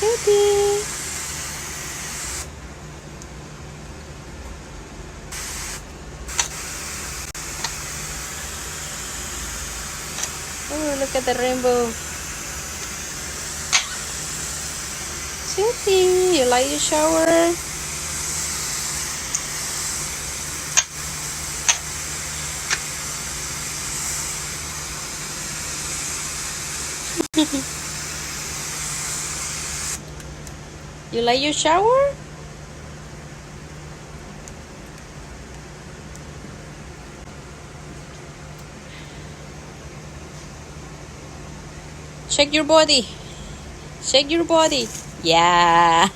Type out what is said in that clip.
Sooty. Oh, look at the rainbow. Sooty, you like your shower? You like your shower? Shake your body. Shake your body. Yeah.